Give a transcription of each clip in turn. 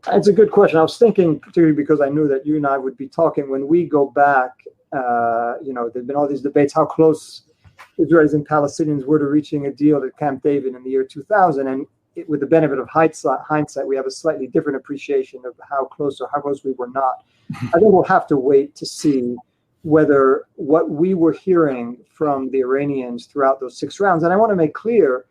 It's a good question. I was thinking, particularly because I knew that you and I would be talking when we go back, there've been all these debates, how close Israelis and Palestinians were to reaching a deal at Camp David in the year 2000. And with the benefit of hindsight, we have a slightly different appreciation of how close we were not. I think we'll have to wait to see whether what we were hearing from the Iranians throughout those 6 rounds, and I want to make clear,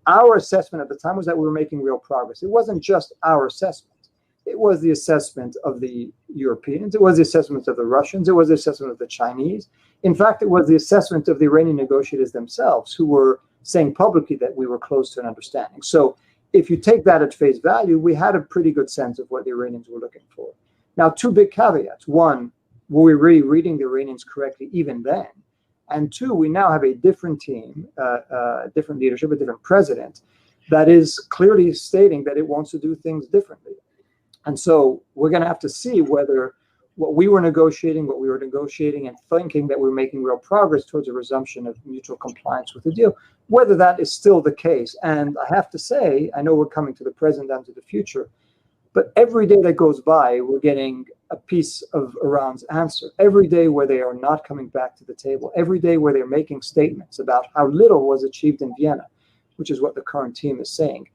our assessment at the time was that we were making real progress. It wasn't just our assessment. It was the assessment of the Europeans. It was the assessment of the Russians. It was the assessment of the Chinese. In fact, it was the assessment of the Iranian negotiators themselves, who were saying publicly that we were close to an understanding. So if you take that at face value, we had a pretty good sense of what the Iranians were looking for. Now, 2 big caveats. One, were we really reading the Iranians correctly even then? And 2, we now have a different team, different leadership, a different president that is clearly stating that it wants to do things differently. And so we're going to have to see whether what we were negotiating and thinking that we're making real progress towards a resumption of mutual compliance with the deal, whether that is still the case. And I have to say, I know we're coming to the present and to the future, but every day that goes by, we're getting a piece of Iran's answer. Every day where they are not coming back to the table, every day where they're making statements about how little was achieved in Vienna, which is what the current team is saying,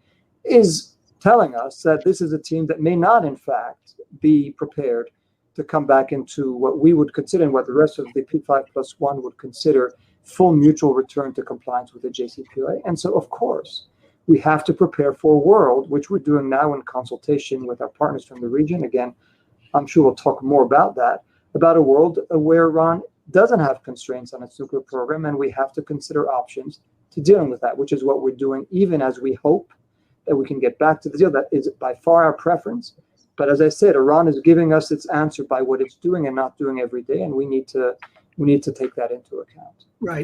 is telling us that this is a team that may not, in fact, be prepared to come back into what we would consider and what the rest of the P5+1 would consider full mutual return to compliance with the JCPOA. And so, of course, we have to prepare for a world, which we're doing now in consultation with our partners from the region. Again, I'm sure we'll talk more about that, about a world where Iran doesn't have constraints on its nuclear program, and we have to consider options to dealing with that, which is what we're doing, even as we hope that we can get back to the deal. That is by far our preference. But as I said, Iran is giving us its answer by what it's doing and not doing every day, and we need to take that into account. Right.